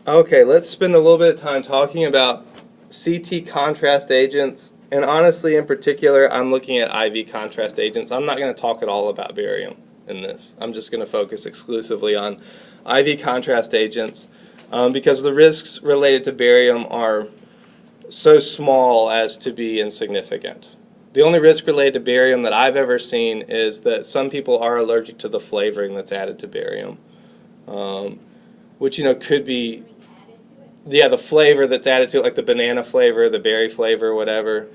Okay, let's spend a little bit of time talking about CT contrast agents. And honestly, in particular, I'm looking at IV contrast agents. I'm not going to talk at all about barium in this. I'm just going to focus exclusively on IV contrast agents because the risks related to barium are so small as to be insignificant. The only risk related to barium that I've ever seen is that some people are allergic to the flavoring that's added to barium, which could be the flavor that's added to it, like the banana flavor, the berry flavor, whatever.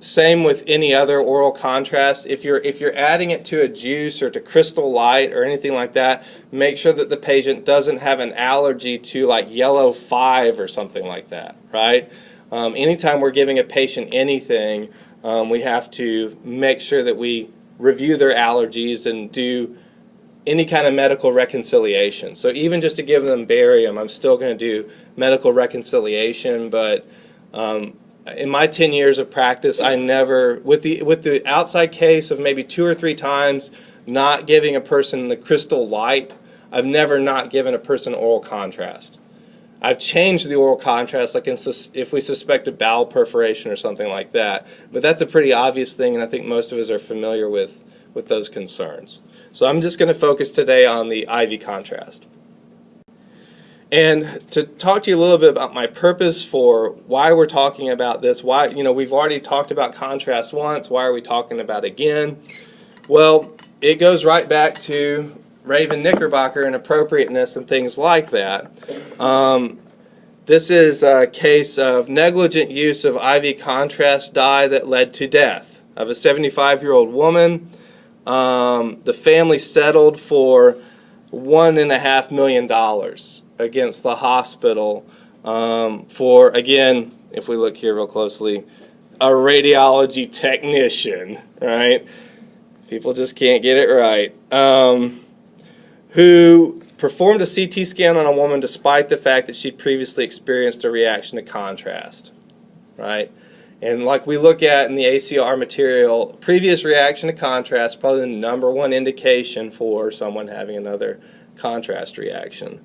Same with any other oral contrast. If you're adding it to a juice or to Crystal Light or anything like that, make sure that the patient doesn't have an allergy to like yellow 5 or something like that, right? Anytime we're giving a patient anything, we have to make sure that we review their allergies and do any kind of medical reconciliation. So even just to give them barium, I'm still going to do medical reconciliation. But in my 10 years of practice, I never, with the outside case of maybe 2 or 3 times not giving a person the Crystal Light, I've never not given a person oral contrast. I've changed the oral contrast, like if we suspect a bowel perforation or something like that. But that's a pretty obvious thing, and I think most of us are familiar with those concerns. So I'm just going to focus today on the IV contrast. And to talk to you a little bit about my purpose for why we're talking about this, why, we've already talked about contrast once, why are we talking about it again? Well, it goes right back to Raven Knickerbocker and appropriateness and things like that. This is a case of negligent use of IV contrast dye that led to death of a 75-year-old woman. The family settled for $1.5 million against the hospital for, again, if we look here real closely, a radiology technician, right? People just can't get it right. Who performed a CT scan on a woman despite the fact that she'd previously experienced a reaction to contrast, right? And like we look at in the ACR material, previous reaction to contrast is probably the number one indication for someone having another contrast reaction.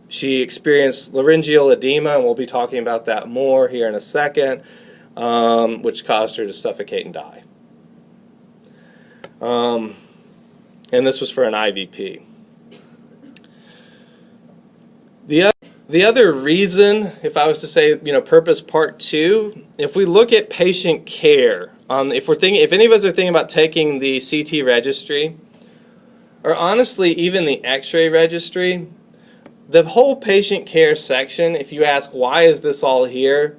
She experienced laryngeal edema, and we'll be talking about that more here in a second, which caused her to suffocate and die. And this was for an IVP. The other reason, if I was to say, purpose part 2, if we look at patient care, if any of us are thinking about taking the CT registry, or honestly even the X-ray registry, the whole patient care section, if you ask why is this all here,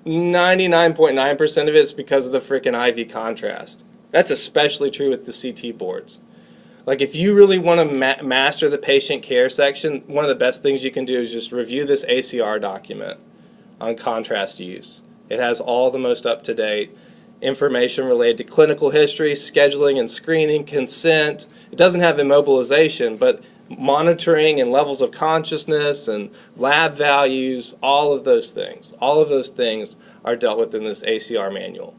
99.9% of it is because of the frickin' IV contrast. That's especially true with the CT boards. Like if you really want to master the patient care section, one of the best things you can do is just review this ACR document on contrast use. It has all the most up-to-date information related to clinical history, scheduling and screening, consent. It doesn't have immobilization, but monitoring and levels of consciousness and lab values, all of those things are dealt with in this ACR manual.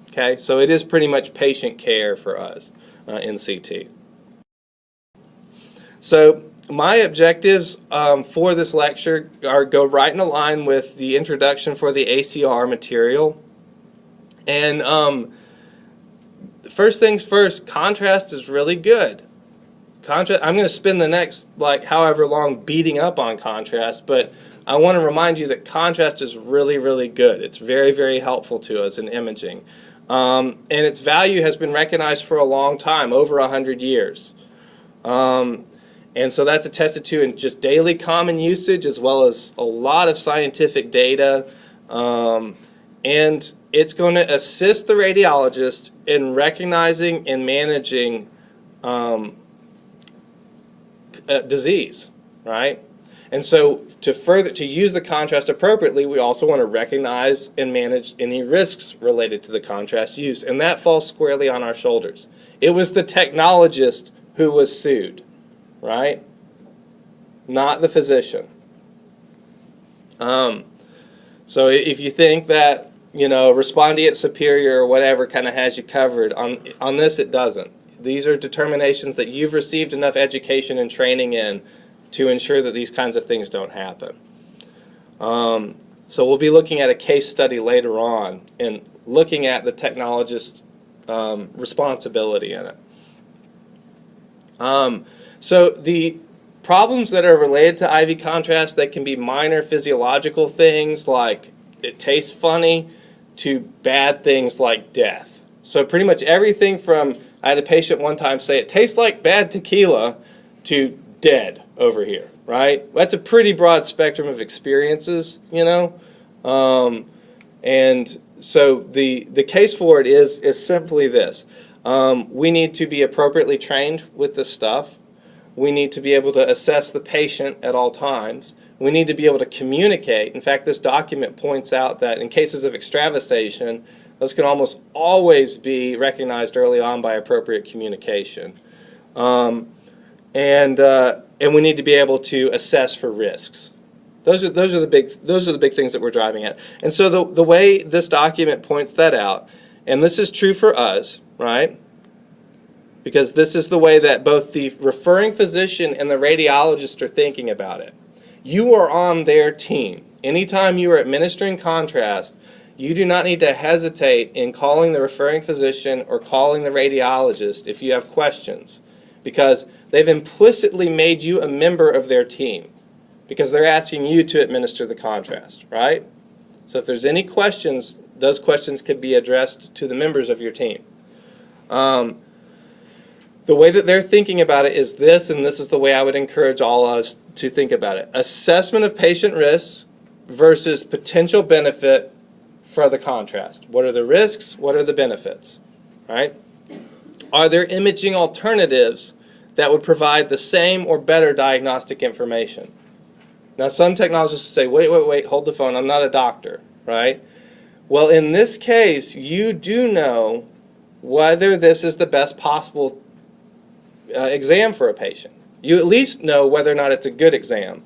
Okay, so it is pretty much patient care for us in CT. So my objectives for this lecture go right in line with the introduction for the ACR material. And first things first, contrast is really good. I'm going to spend the next however long beating up on contrast, but I want to remind you that contrast is really, really good. It's very, very helpful to us in imaging. And its value has been recognized for a long time, over 100 years. And so that's attested to in just daily common usage as well as a lot of scientific data. And it's going to assist the radiologist in recognizing and managing disease, right? And so to use the contrast appropriately, we also want to recognize and manage any risks related to the contrast use. And that falls squarely on our shoulders. It was the technologist who was sued, right? Not the physician. So if you think that, respondeat superior or whatever kind of has you covered, on this it doesn't. These are determinations that you've received enough education and training in to ensure that these kinds of things don't happen. So we'll be looking at a case study later on and looking at the technologist's responsibility in it. So the problems that are related to IV contrast, that can be minor physiological things like it tastes funny to bad things like death. So pretty much everything from, I had a patient one time say it tastes like bad tequila to dead over here, right? That's a pretty broad spectrum of experiences, you know. And so the case for it is simply this. We need to be appropriately trained with this stuff. We need to be able to assess the patient at all times. We need to be able to communicate. In fact, this document points out that in cases of extravasation, those can almost always be recognized early on by appropriate communication. And we need to be able to assess for risks. Those are the big things that we're driving at. And so the way this document points that out, and this is true for us, right? Because this is the way that both the referring physician and the radiologist are thinking about it. You are on their team. Anytime you are administering contrast, you do not need to hesitate in calling the referring physician or calling the radiologist if you have questions, because they've implicitly made you a member of their team, because they're asking you to administer the contrast, right? So if there's any questions, those questions could be addressed to the members of your team. The way that they're thinking about it is this, and this is the way I would encourage all of us to think about it. Assessment of patient risks versus potential benefit for the contrast. What are the risks? What are the benefits? Right? Are there imaging alternatives that would provide the same or better diagnostic information? Now, some technologists say, wait, hold the phone, I'm not a doctor, right? Well, in this case, you do know whether this is the best possible exam for a patient. You at least know whether or not it's a good exam.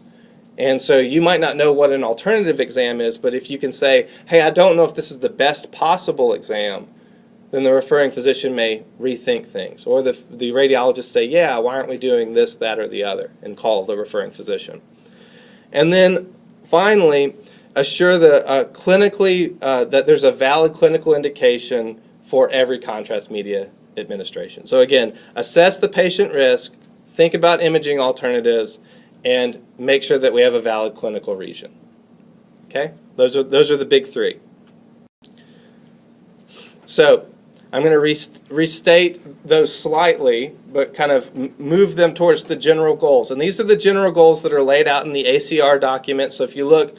And so you might not know what an alternative exam is, but if you can say, hey, I don't know if this is the best possible exam, then the referring physician may rethink things. Or the radiologist say, yeah, why aren't we doing this, that, or the other, and call the referring physician. And then finally, assure clinically that there's a valid clinical indication for every contrast media administration. So again, assess the patient risk, think about imaging alternatives, and make sure that we have a valid clinical reason. Okay? Those are the big three. So I'm going to restate those slightly, but kind of move them towards the general goals. And these are the general goals that are laid out in the ACR document. So if you look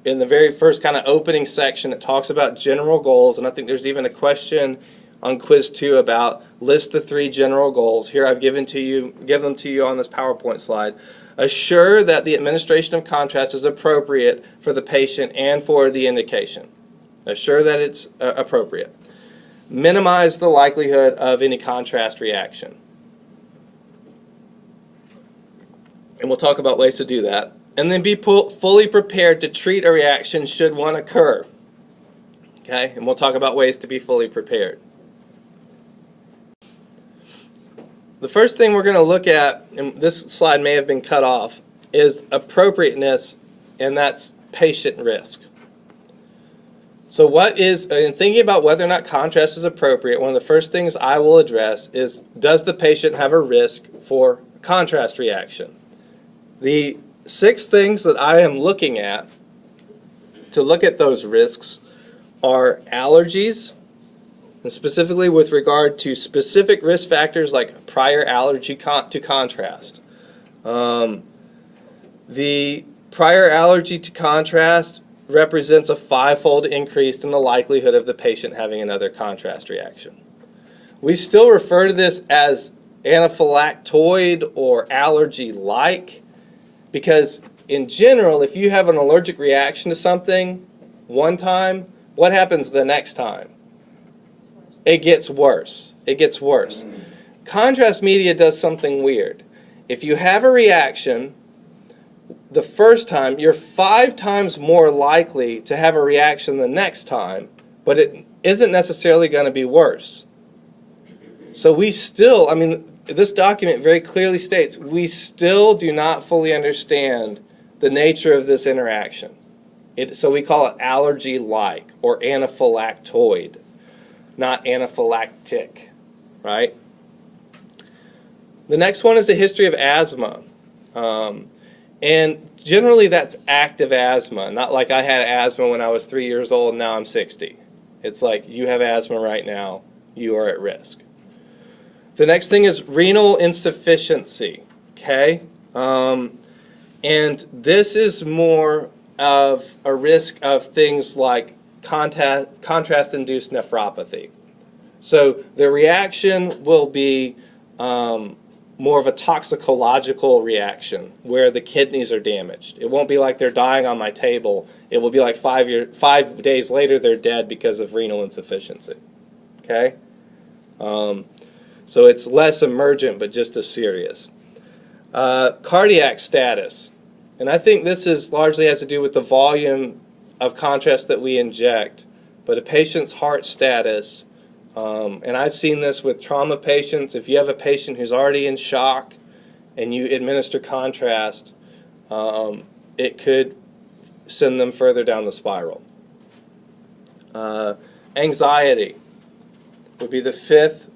in the very first kind of opening section, it talks about general goals, and I think there's even a question on quiz 2 about list the 3 general goals. Here I've give them to you on this PowerPoint slide. Assure that the administration of contrast is appropriate for the patient and for the indication. Assure that it's appropriate. Minimize the likelihood of any contrast reaction. And we'll talk about ways to do that. And then be fully prepared to treat a reaction should one occur. Okay? And we'll talk about ways to be fully prepared. The first thing we're going to look at, and this slide may have been cut off, is appropriateness, and that's patient risk. So in thinking about whether or not contrast is appropriate, one of the first things I will address is, does the patient have a risk for contrast reaction? The 6 things that I am looking at to look at those risks are allergies, and specifically with regard to specific risk factors like prior allergy to contrast. The prior allergy to contrast represents a 5-fold increase in the likelihood of the patient having another contrast reaction. We still refer to this as anaphylactoid or allergy-like, because in general, if you have an allergic reaction to something one time, what happens the next time? It gets worse. It gets worse. Contrast media does something weird. If you have a reaction the first time, you're 5 times more likely to have a reaction the next time, but it isn't necessarily going to be worse. So we still, this document very clearly states we still do not fully understand the nature of this interaction. So we call it allergy-like or anaphylactoid, not anaphylactic, right? The next one is a history of asthma. And generally that's active asthma, not like I had asthma when I was 3 years old and now I'm 60. It's like you have asthma right now, you are at risk. The next thing is renal insufficiency, okay? And this is more of a risk of things like contrast-induced nephropathy. So the reaction will be more of a toxicological reaction where the kidneys are damaged. It won't be like they're dying on my table. It will be like 5 days later they're dead because of renal insufficiency. Okay? So it's less emergent but just as serious. Cardiac status. And I think this is largely has to do with the volume of contrast that we inject. But a patient's heart status, and I've seen this with trauma patients. If you have a patient who's already in shock and you administer contrast, it could send them further down the spiral. Anxiety would be the fifth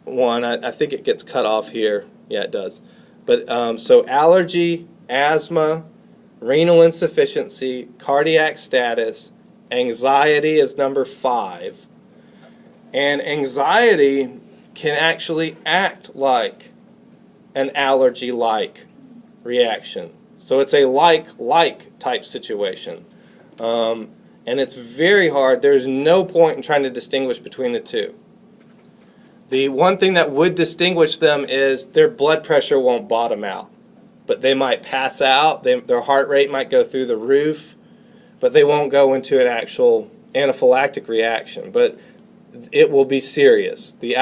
one. I think it gets cut off here. Yeah, it does. But so allergy, asthma, renal insufficiency, cardiac status, anxiety is number 5. And anxiety can actually act like an allergy-like reaction. So it's a like type situation. And it's very hard. There's no point in trying to distinguish between the two. The one thing that would distinguish them is their blood pressure won't bottom out. But they might pass out, their heart rate might go through the roof, but they won't go into an actual anaphylactic reaction. But it will be serious. The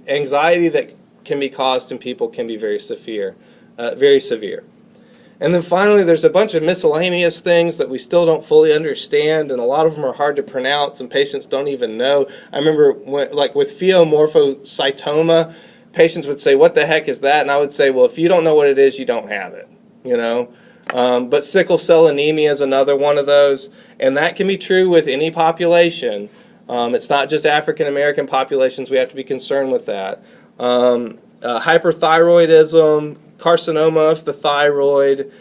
anxiety that can be caused in people can be very severe. And then finally, there's a bunch of miscellaneous things that we still don't fully understand, and a lot of them are hard to pronounce, and patients don't even know. I remember, like with pheomorphocytoma, patients would say, "What the heck is that?" And I would say, "Well, if you don't know what it is, you don't have it." You know. But sickle cell anemia is another one of those, and that can be true with any population. It's not just African American populations. We have to be concerned with that. Hyperthyroidism, carcinoma of the thyroid,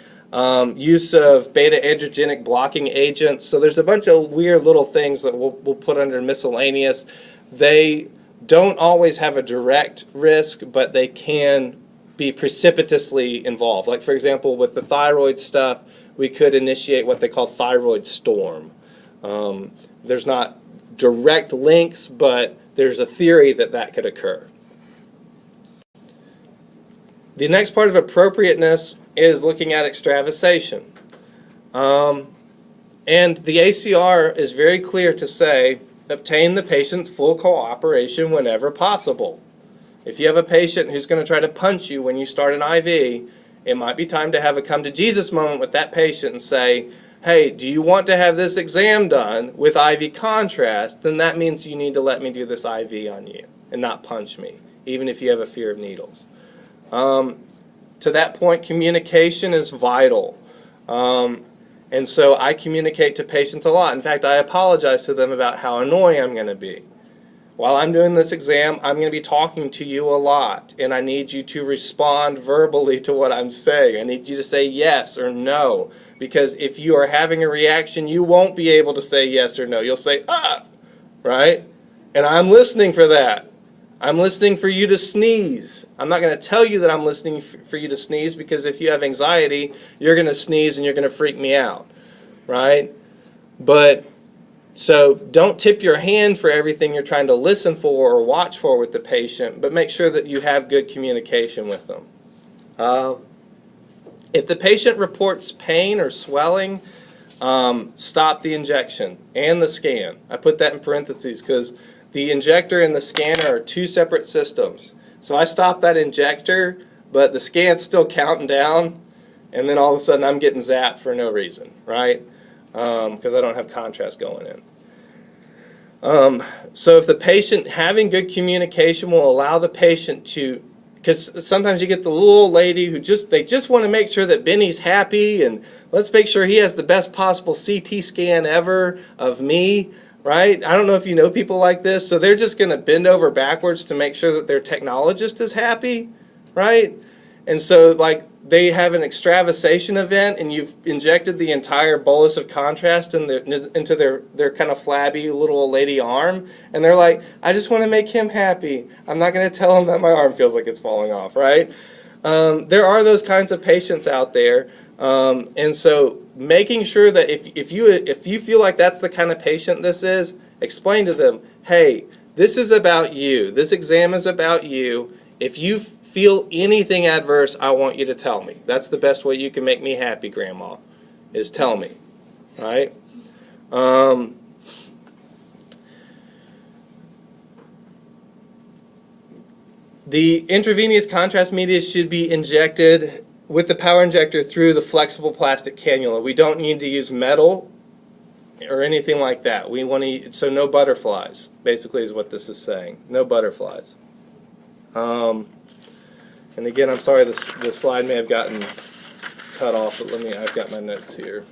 use of beta-androgenic blocking agents. So there's a bunch of weird little things that we'll put under miscellaneous. They don't always have a direct risk, but they can be precipitously involved. Like, for example, with the thyroid stuff, we could initiate what they call thyroid storm. There's not direct links, but there's a theory that that could occur. The next part of appropriateness is looking at extravasation. And the ACR is very clear to say, obtain the patient's full cooperation whenever possible. If you have a patient who's going to try to punch you when you start an IV, it might be time to have a come to Jesus moment with that patient and say, hey, do you want to have this exam done with IV contrast? Then that means you need to let me do this IV on you and not punch me, even if you have a fear of needles. To that point, communication is vital. And so I communicate to patients a lot. In fact, I apologize to them about how annoying I'm going to be. While I'm doing this exam, I'm going to be talking to you a lot, and I need you to respond verbally to what I'm saying. I need you to say yes or no, because if you are having a reaction, you won't be able to say yes or no. You'll say, right? And I'm listening for that. I'm listening for you to sneeze. I'm not going to tell you that I'm listening for you to sneeze, because if you have anxiety, you're going to sneeze and you're going to freak me out, right? But so don't tip your hand for everything you're trying to listen for or watch for with the patient, but make sure that you have good communication with them. If the patient reports pain or swelling, stop the injection and the scan. I put that in parentheses because the injector and the scanner are two separate systems. So I stop that injector, but the scan's still counting down, and then all of a sudden I'm getting zapped for no reason, right? Because I don't have contrast going in. So if the patient, having good communication will allow the patient to because sometimes you get the little old lady who they just want to make sure that Benny's happy, and let's make sure he has the best possible CT scan ever of me, right? I don't know if you know people like this, so they're just going to bend over backwards to make sure that their technologist is happy, right? And so like they have an extravasation event, and you've injected the entire bolus of contrast into their kind of flabby little old lady arm, and they're like, I just want to make him happy. I'm not going to tell him that my arm feels like it's falling off, right? There are those kinds of patients out there, and so making sure that if you feel like that's the kind of patient this is, explain to them, hey, this is about you. This exam is about you. If you feel anything adverse, I want you to tell me. That's the best way you can make me happy, Grandma, is tell me, right? The intravenous contrast media should be injected with the power injector through the flexible plastic cannula. We don't need to use metal or anything like that. We want to, so no butterflies, basically is what this is saying. No butterflies. And again, I'm sorry, this slide may have gotten cut off, but I've got my notes here.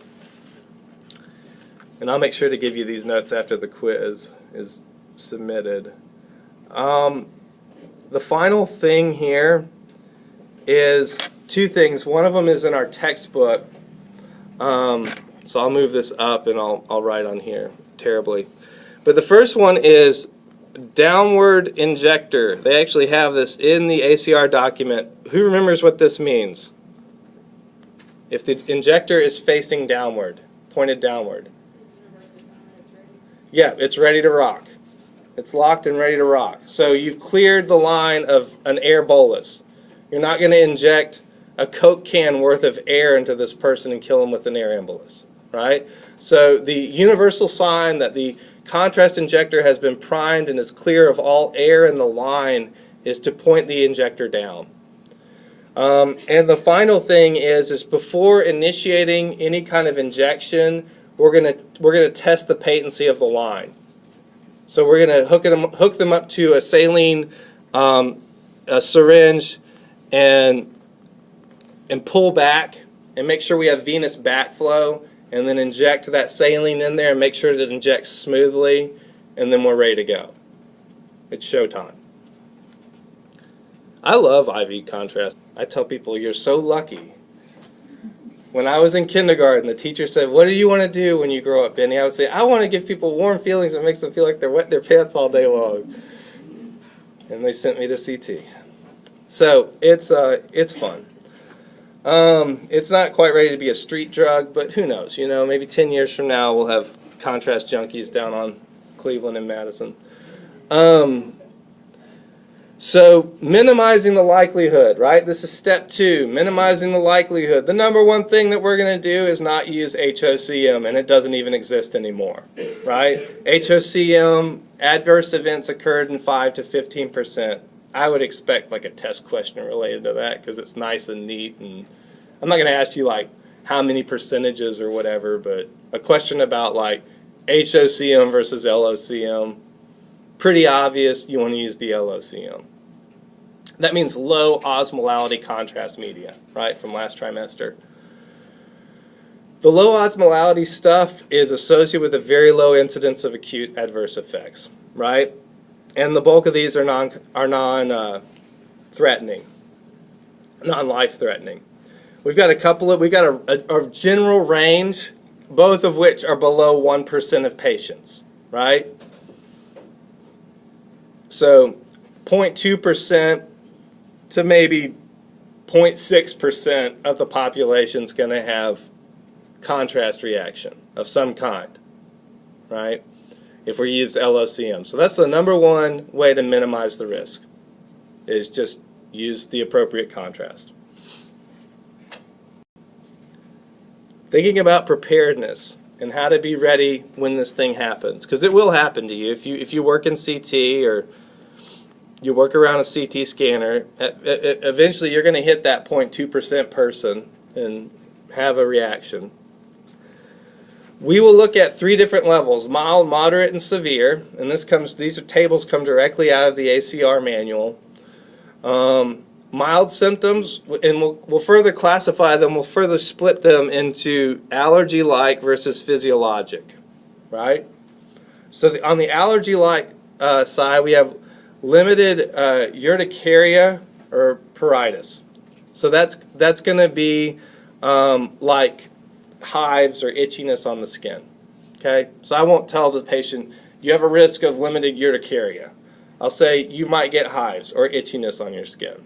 And I'll make sure to give you these notes after the quiz is submitted. The final thing here is two things. One of them is in our textbook. So I'll move this up and I'll write on here terribly. But the first one is downward injector. They actually have this in the ACR document. Who remembers what this means? If the injector is facing downward, pointed downward. Yeah, it's ready to rock. It's locked and ready to rock. So you've cleared the line of an air bolus. You're not going to inject a Coke can worth of air into this person and kill him with an air embolus, right? So the universal sign that the contrast injector has been primed and is clear of all air in the line is to point the injector down. And the final thing is before initiating any kind of injection, we're gonna test the patency of the line. So we're gonna hook them up to a saline, a syringe, and pull back and make sure we have venous backflow, and then inject that saline in there and make sure that it injects smoothly, and then we're ready to go. It's showtime. I love IV contrast. I tell people, you're so lucky. When I was in kindergarten, the teacher said, what do you want to do when you grow up, Benny? I would say, I want to give people warm feelings that makes them feel like they're wetting their pants all day long. And they sent me to CT. So it's fun. It's not quite ready to be a street drug, but who knows? You know, maybe 10 years from now we'll have contrast junkies down on Cleveland and Madison. So minimizing the likelihood, right? This is step 2, minimizing the likelihood. The number one thing that we're going to do is not use HOCM, and it doesn't even exist anymore, right? HOCM, adverse events occurred in 5 to 15%. I would expect like a test question related to that because it's nice and neat, and I'm not going to ask you like how many percentages or whatever, but a question about like HOCM versus LOCM, pretty obvious you want to use the LOCM. That means low osmolality contrast media, right, from last trimester. The low osmolality stuff is associated with a very low incidence of acute adverse effects, right? And the bulk of these are non-threatening, non-life-threatening. We've got a general range, both of which are below 1% of patients, right? So 0.2% to maybe 0.6% of the population is going to have contrast reaction of some kind, right? If we use LOCM. So that's the number one way to minimize the risk, is just use the appropriate contrast. Thinking about preparedness and how to be ready when this thing happens, because it will happen to you. If you work in CT or you work around a CT scanner, eventually you're going to hit that 0.2% person and have a reaction. We will look at 3 different levels: mild, moderate, and severe. And these tables come directly out of the ACR manual. mild symptoms, and we'll further classify them, we'll further split them into allergy-like versus physiologic, right? So on the allergy-like side, we have limited urticaria or pruritus. So that's going to be like hives or itchiness on the skin, okay? So I won't tell the patient, you have a risk of limited urticaria. I'll say you might get hives or itchiness on your skin.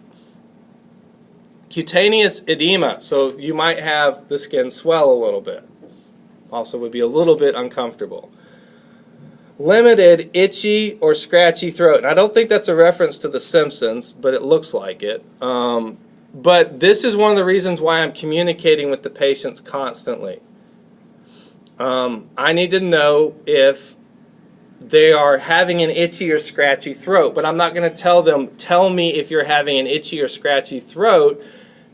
Cutaneous edema, so you might have the skin swell a little bit. Also would be a little bit uncomfortable. Limited itchy or scratchy throat. And I don't think that's a reference to The Simpsons, but it looks like it. But this is one of the reasons why I'm communicating with the patients constantly. I need to know if they are having an itchy or scratchy throat, but I'm not going to tell them, tell me if you're having an itchy or scratchy throat,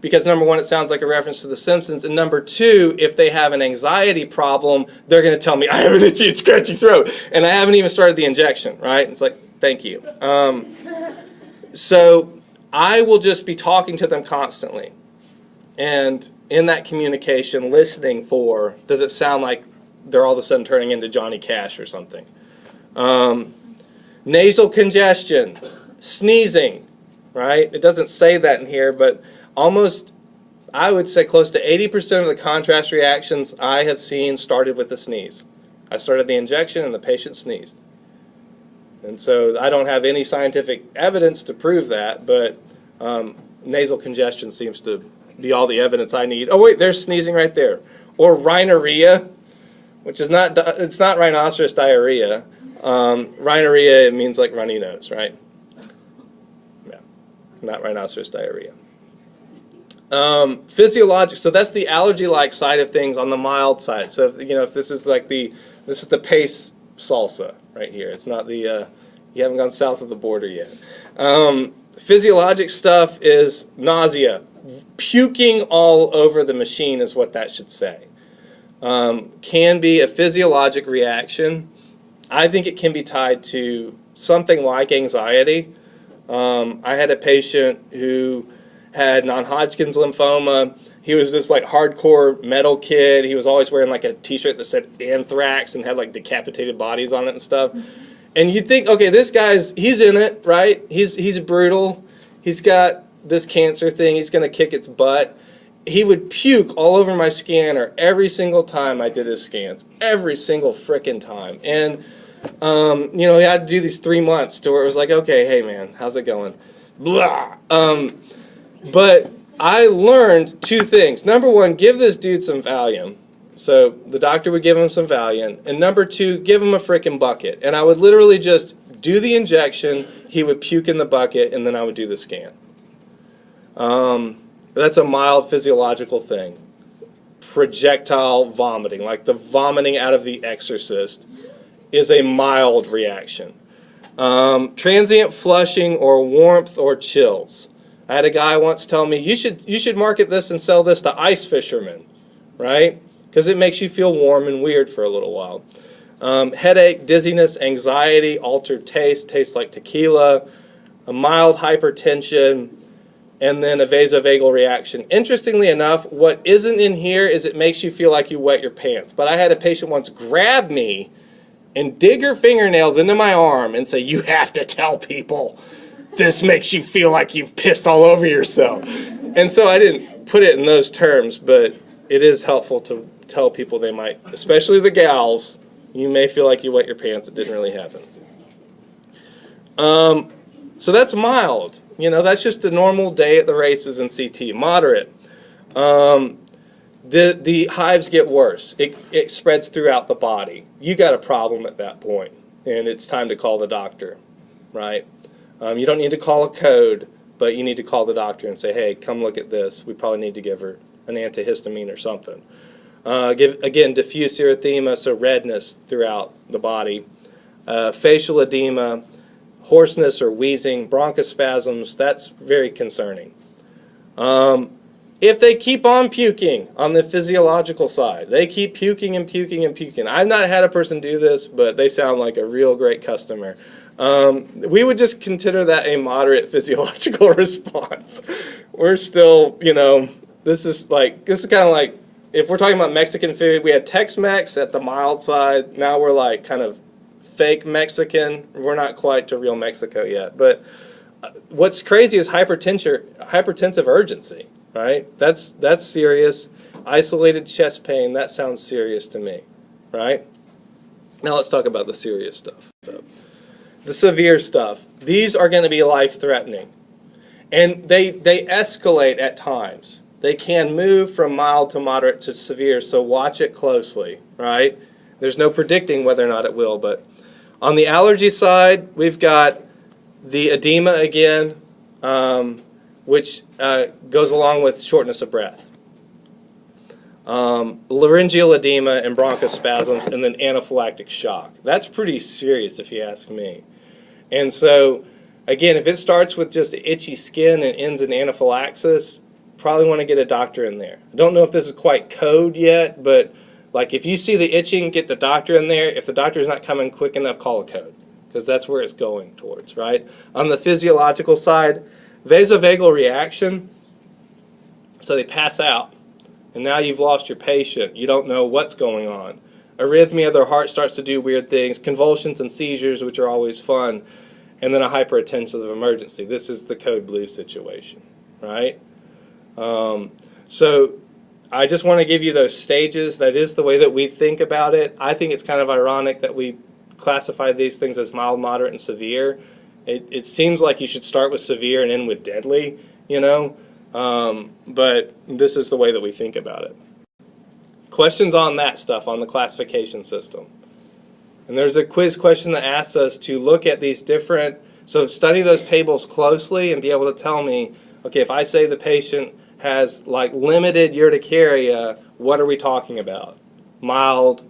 because number one, it sounds like a reference to The Simpsons, and number two, if they have an anxiety problem, they're going to tell me, I have an itchy and scratchy throat, and I haven't even started the injection, right? It's like, thank you. So I will just be talking to them constantly, and in that communication, listening for, does it sound like they're all of a sudden turning into Johnny Cash or something? Nasal congestion, sneezing, right? It doesn't say that in here, but almost, I would say close to 80% of the contrast reactions I have seen started with a sneeze. I started the injection and the patient sneezed. And so I don't have any scientific evidence to prove that, but nasal congestion seems to be all the evidence I need. Oh wait, there's sneezing right there. Or rhinorrhea, which is not, it's not rhinoceros diarrhea. Rhinorrhea, it means like runny nose, right? Yeah, not rhinoceros diarrhea. Physiologic, so that's the allergy-like side of things on the mild side. So if this is like this is the pace salsa right here. It's not the, you haven't gone south of the border yet. Physiologic stuff is nausea. Puking all over the machine is what that should say. Can be a physiologic reaction. I think it can be tied to something like anxiety. I had a patient who had non-Hodgkin's lymphoma. He was this like hardcore metal kid. He was always wearing like a t-shirt that said anthrax and had like decapitated bodies on it and stuff. And you'd think, okay, this guy's, he's in it, right? He's brutal. He's got this cancer thing. He's going to kick its butt. He would puke all over my scanner every single time I did his scans. Every single frickin' time. And, he had to do these 3 months to where it was like, okay, hey man, how's it going? Blah. But I learned 2 things. Number 1, give this dude some Valium. So the doctor would give him some Valium. And number 2, give him a frickin' bucket. And I would literally just do the injection, he would puke in the bucket, and then I would do the scan. That's a mild physiological thing. Projectile vomiting, like the vomiting out of The Exorcist, is a mild reaction. Transient flushing or warmth or chills. I had a guy once tell me, you should market this and sell this to ice fishermen, right? Because it makes you feel warm and weird for a little while. Headache, dizziness, anxiety, altered taste, tastes like tequila, a mild hypertension, and then a vasovagal reaction. Interestingly enough, what isn't in here is it makes you feel like you wet your pants. But I had a patient once grab me and dig her fingernails into my arm and say, you have to tell people this makes you feel like you've pissed all over yourself. And so I didn't put it in those terms, but it is helpful to tell people they might, especially the gals, you may feel like you wet your pants. It didn't really happen. So that's mild. That's just a normal day at the races in CT. Moderate. The hives get worse. It spreads throughout the body. You got a problem at that point, and it's time to call the doctor, right? You don't need to call a code, but you need to call the doctor and say, hey, come look at this. We probably need to give her an antihistamine or something. Again, diffuse erythema, so redness throughout the body. Facial edema, hoarseness or wheezing, bronchospasms, that's very concerning. If they keep on puking on the physiological side, they keep puking and puking and puking. I've not had a person do this, but they sound like a real great customer. We would just consider that a moderate physiological response. We're still, this is kind of like, if we're talking about Mexican food, we had Tex-Mex at the mild side. Now we're like kind of fake Mexican. We're not quite to real Mexico yet. But what's crazy is hypertensive urgency, right? That's serious. Isolated chest pain, that sounds serious to me, right? Now let's talk about the serious stuff. So, the severe stuff. These are going to be life-threatening. And they escalate at times. They can move from mild to moderate to severe, so watch it closely, right? There's no predicting whether or not it will, but on the allergy side, we've got the edema again, which goes along with shortness of breath. Laryngeal edema and bronchospasms, and then anaphylactic shock. That's pretty serious if you ask me. And so, again, if it starts with just itchy skin and ends in anaphylaxis, probably want to get a doctor in there. I don't know if this is quite code yet, but like if you see the itching, get the doctor in there. If the doctor's not coming quick enough, call a code, because that's where it's going towards, right? On the physiological side, vasovagal reaction, so they pass out, and now you've lost your patient. You don't know what's going on. Arrhythmia, their heart starts to do weird things, convulsions and seizures, which are always fun, and then a hypertensive emergency. This is the code blue situation, right? So I just want to give you those stages. That is the way that we think about it. I think it's kind of ironic that we classify these things as mild, moderate, and severe. It seems like you should start with severe and end with deadly, but this is the way that we think about it. Questions on that stuff, on the classification system. And there's a quiz question that asks us to look at these different, so study those tables closely and be able to tell me, okay, if I say the patient has like limited urticaria, what are we talking about? Mild,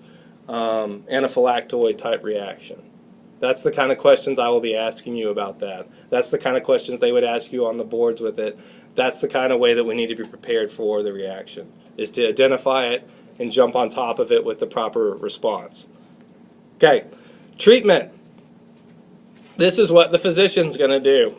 anaphylactoid type reaction. That's the kind of questions I will be asking you about that. That's the kind of questions they would ask you on the boards with it. That's the kind of way that we need to be prepared for the reaction, is to identify it and jump on top of it with the proper response. Okay, treatment. This is what the physician's going to do.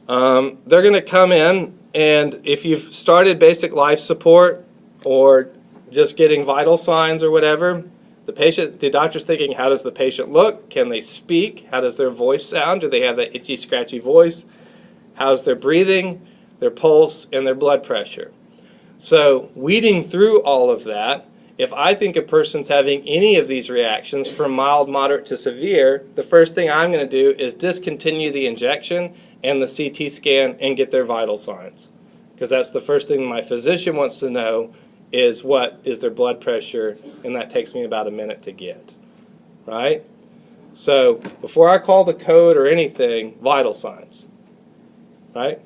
They're going to come in, and if you've started basic life support or just getting vital signs or whatever, the doctor's thinking, how does the patient look? Can they speak? How does their voice sound? Do they have that itchy, scratchy voice? How's their breathing, their pulse, and their blood pressure? So weeding through all of that, if I think a person's having any of these reactions from mild, moderate to severe, the first thing I'm going to do is discontinue the injection and the CT scan and get their vital signs. Because that's the first thing my physician wants to know is what is their blood pressure, and that takes me about a minute to get, right? So before I call the code or anything, vital signs, right?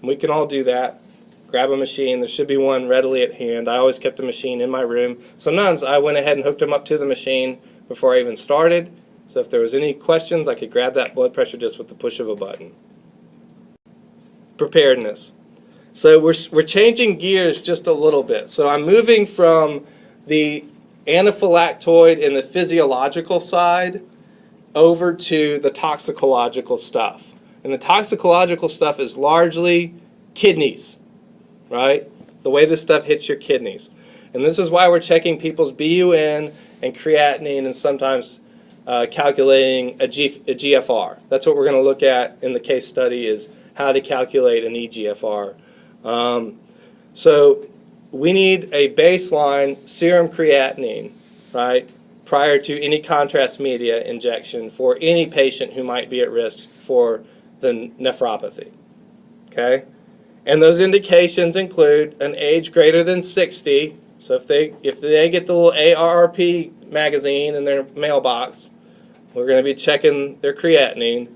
We can all do that. Grab a machine. There should be one readily at hand. I always kept a machine in my room. Sometimes I went ahead and hooked them up to the machine before I even started. So if there was any questions, I could grab that blood pressure just with the push of a button. Preparedness. So we're changing gears just a little bit. So I'm moving from the anaphylactoid and the physiological side over to the toxicological stuff. And the toxicological stuff is largely kidneys, right? The way this stuff hits your kidneys. And this is why we're checking people's BUN and creatinine and sometimes calculating a GFR. That's what we're going to look at in the case study, is how to calculate an eGFR. So we need a baseline serum creatinine, right, prior to any contrast media injection for any patient who might be at risk for the nephropathy, okay? And those indications include an age greater than 60. So if they get the little ARRP magazine in their mailbox, we're going to be checking their creatinine.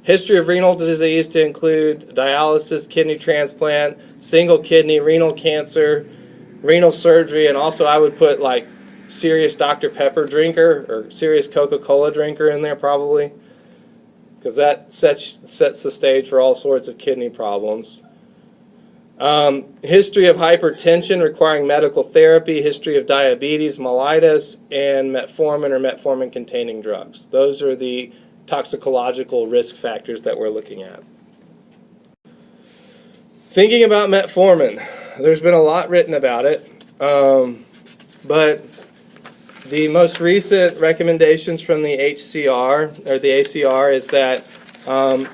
History of renal disease to include dialysis, kidney transplant, single kidney, renal cancer, renal surgery, and also I would put like serious Dr. Pepper drinker or serious Coca-Cola drinker in there probably, because that sets the stage for all sorts of kidney problems. History of hypertension requiring medical therapy, history of diabetes, mellitus, and metformin or metformin-containing drugs. Those are the toxicological risk factors that we're looking at. Thinking about metformin, there's been a lot written about it, but the most recent recommendations from the HCR or the ACR is that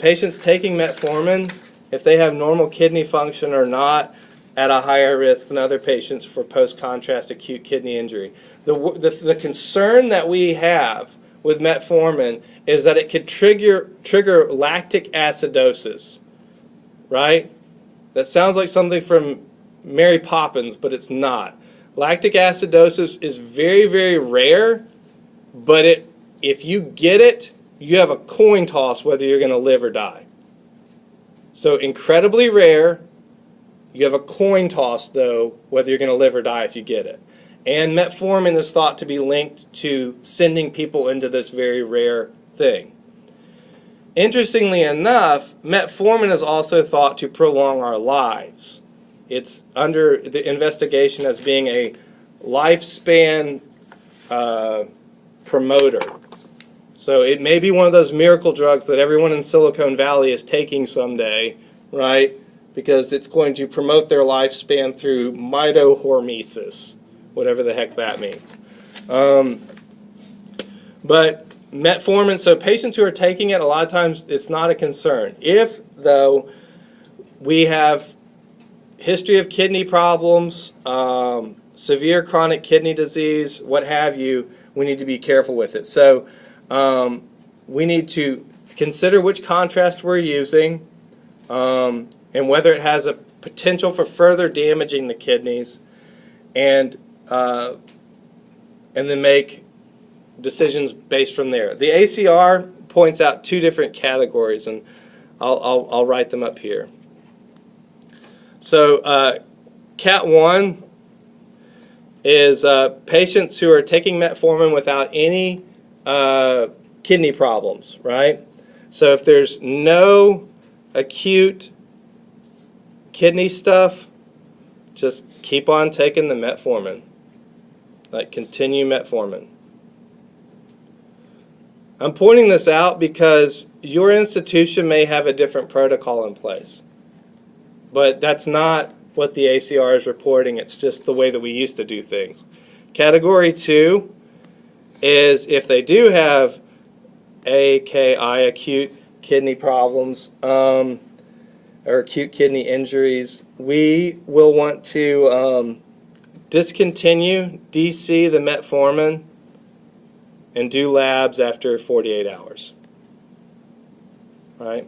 patients taking metformin, if they have normal kidney function, are not at a higher risk than other patients for post-contrast acute kidney injury. The concern that we have with metformin is that it could trigger lactic acidosis, right? That sounds like something from Mary Poppins, but it's not. Lactic acidosis is very, very rare, but if you get it, you have a coin toss whether you're going to live or die. So incredibly rare. You have a coin toss, though, whether you're going to live or die if you get it. And metformin is thought to be linked to sending people into this very rare thing. Interestingly enough, metformin is also thought to prolong our lives. It's under the investigation as being a lifespan promoter. So it may be one of those miracle drugs that everyone in Silicon Valley is taking someday, right? Because it's going to promote their lifespan through mitohormesis, whatever the heck that means. But metformin, so patients who are taking it, a lot of times it's not a concern. If, though, we have history of kidney problems, severe chronic kidney disease, what have you, we need to be careful with it. So we need to consider which contrast we're using and whether it has a potential for further damaging the kidneys, and then make decisions based from there. The ACR points out two different categories, and I'll write them up here. So Cat 1 is patients who are taking metformin without any kidney problems, right? So if there's no acute kidney stuff, just keep on taking the metformin. Like, continue metformin. I'm pointing this out because your institution may have a different protocol in place. But that's not what the ACR is reporting. It's just the way that we used to do things. Category 2 is if they do have AKI, acute kidney problems, or acute kidney injuries, we will want to discontinue, DC the metformin, and do labs after 48 hours. Right?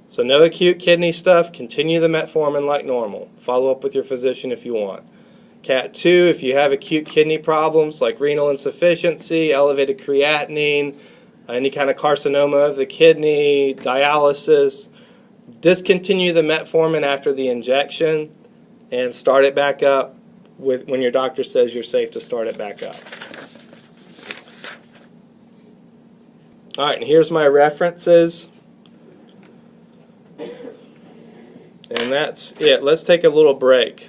So no acute kidney stuff, continue the metformin like normal. Follow up with your physician if you want. Cat 2, if you have acute kidney problems like renal insufficiency, elevated creatinine, any kind of carcinoma of the kidney, dialysis, discontinue the metformin after the injection and start it back up when your doctor says you're safe to start it back up. All right, and here's my references. And that's it. Let's take a little break.